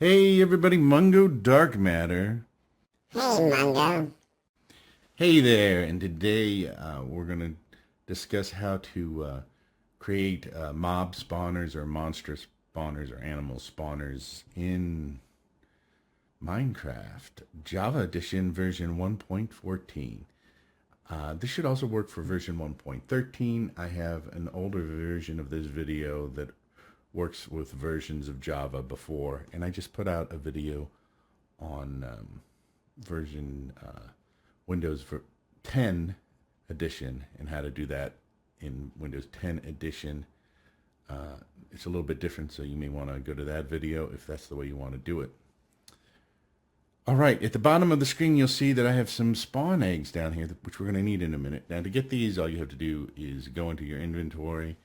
Hey everybody, Mungo Dark Matter. Hey, Mungo. Hey there, and today we're going to discuss how to create mob spawners or monster spawners or animal spawners in Minecraft Java Edition version 1.14. This should also work for version 1.13. I have an older version of this video that works with versions of Java before, and I just put out a video on version Windows 10 edition and how to do that in Windows 10 edition. It's a little bit different, so you may want to go to that video if that's the way you want to do it. All right, at the bottom of the screen, you'll see that I have some spawn eggs down here, which we're going to need in a minute. Now, to get these, all you have to do is go into your inventory,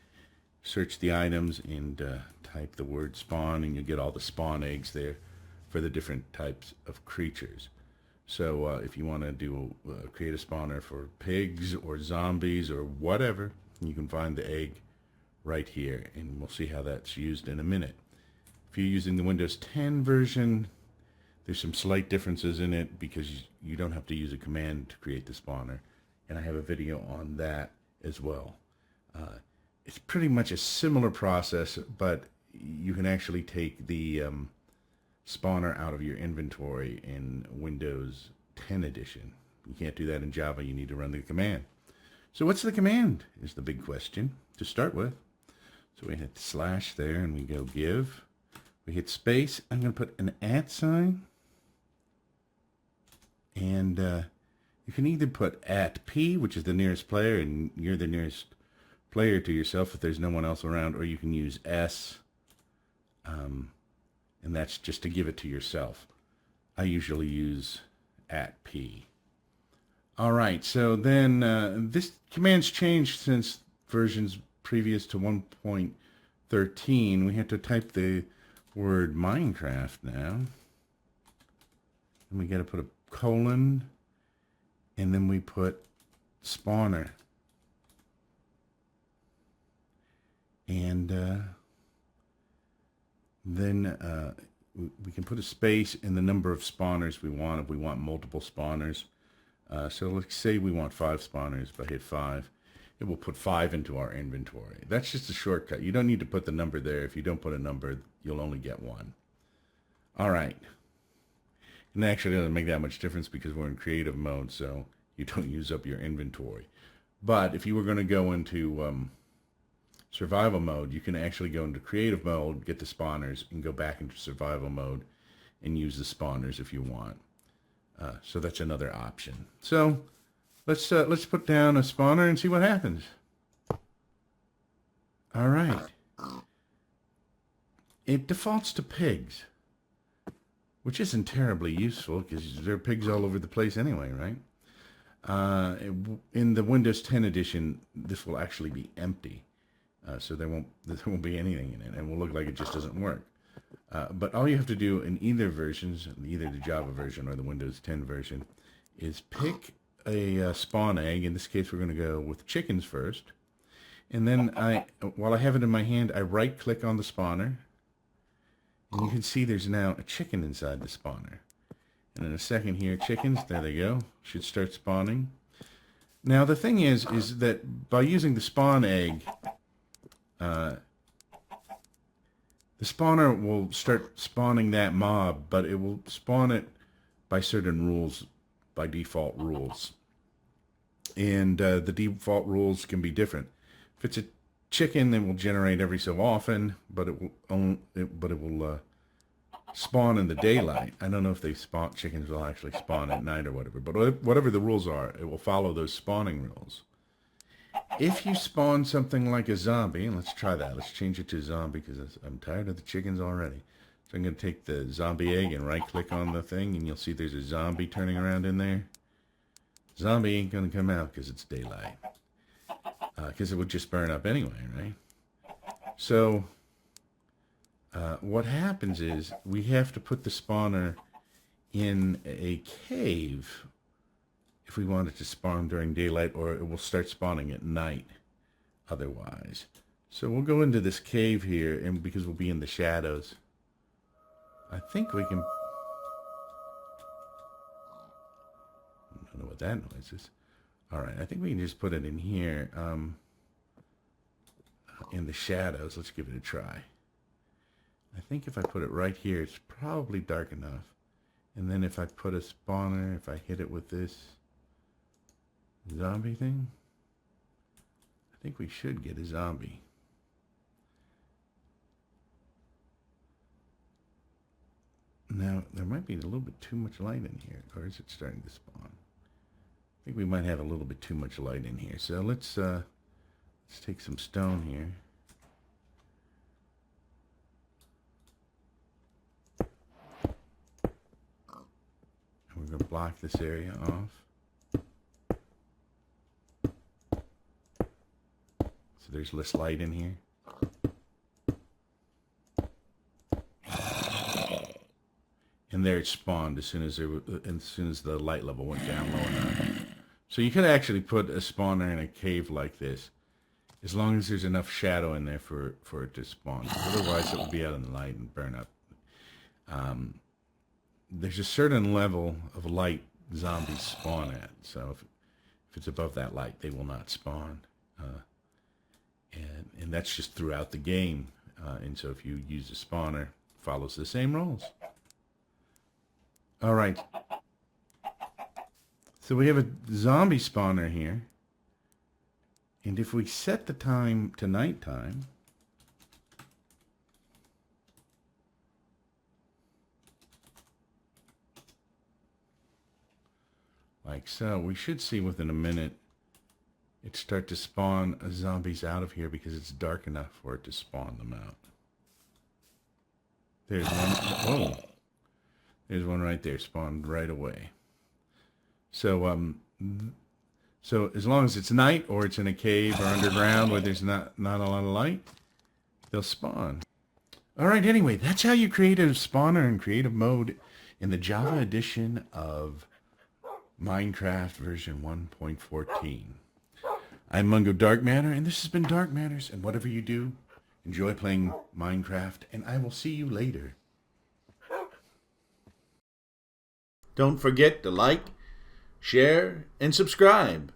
search the items, and type the word spawn, and you'll get all the spawn eggs there for the different types of creatures. So if you want to do create a spawner for pigs or zombies or whatever, you can find the egg right here, and we'll see how that's used in a minute. If you're using the Windows 10 version, there's some slight differences in it because you don't have to use a command to create the spawner, and I have a video on that as well. It's pretty much a similar process, but you can actually take the spawner out of your inventory in Windows 10 edition. You can't do that in Java. You need to run the command. So what's the command is the big question to start with. So we hit slash there and we go give. We hit space. I'm going to put an @, and you can either put @p, which is the nearest player, and you're the nearest player to yourself if there's no one else around, or you can use S, and that's just to give it to yourself. I usually use @p. All right, so then this command's changed since versions previous to 1.13. We have to type the word Minecraft now, and we got to put a colon, and then we put spawner, and then we can put a space in the number of spawners we want if we want multiple spawners. So let's say we want 5 spawners. If I hit 5, it will put 5 into our inventory. That's just a shortcut. You don't need to put the number there. If you don't put a number, you'll only get 1. All right. And it actually doesn't make that much difference because we're in creative mode, so you don't use up your inventory. But if you were going to go into survival mode, you can actually go into creative mode, get the spawners, and go back into survival mode and use the spawners if you want. So that's another option. So let's put down a spawner and see what happens. All right. It defaults to pigs, which isn't terribly useful because there are pigs all over the place anyway, right? In the Windows 10 edition, this will actually be empty. So there won't be anything in it, and will look like it just doesn't work. But all you have to do in either versions, either the Java version or the Windows 10 version, is pick a spawn egg. In this case, we're going to go with chickens first. And then while I have it in my hand, I right-click on the spawner. And you can see there's now a chicken inside the spawner. And in a second here, chickens, there they go, should start spawning. Now the thing is that by using the spawn egg, the spawner will start spawning that mob, but it will spawn it by certain rules, by default rules. And the default rules can be different. If it's a chicken, it will generate every so often, but it will spawn in the daylight. I don't know if chickens will actually spawn at night or whatever, but whatever the rules are, it will follow those spawning rules. If you spawn something like a zombie, and let's try that. Let's change it to zombie because I'm tired of the chickens already. So I'm going to take the zombie egg and right-click on the thing, and you'll see there's a zombie turning around in there. Zombie ain't going to come out because it's daylight. Because it would just burn up anyway, right? So what happens is we have to put the spawner in a cave if we want it to spawn during daylight, or it will start spawning at night otherwise. So we'll go into this cave here, and because we'll be in the shadows. I think we can... I don't know what that noise is. Alright, I think we can just put it in here. In the shadows. Let's give it a try. I think if I put it right here, it's probably dark enough. And then if I put a spawner, if I hit it with this zombie thing, I think we should get a zombie. Now, there might be a little bit too much light in here, or is it starting to spawn? I think we might have a little bit too much light in here. So let's take some stone here. And we're going to block this area off. So there's less light in here. And there it spawned as soon as the light level went down low enough. So you could actually put a spawner in a cave like this, as long as there's enough shadow in there for it to spawn. Otherwise, it would be out in the light and burn up. There's a certain level of light zombies spawn at. So if it's above that light, they will not spawn. And that's just throughout the game. And so if you use a spawner, it follows the same rules. All right. So we have a zombie spawner here. And if we set the time to nighttime, like so, we should see within a minute it start to spawn zombies out of here because it's dark enough for it to spawn them out. There's one. Oh. There's one right there, spawned right away. So, so as long as it's night or it's in a cave or underground where there's not a lot of light, they'll spawn. All right, anyway, that's how you create a spawner in creative mode in the Java edition of Minecraft version 1.14. I'm Mungo Dark Matter, and this has been Dark Matters, and whatever you do, enjoy playing Minecraft, and I will see you later. Don't forget to like, share, and subscribe.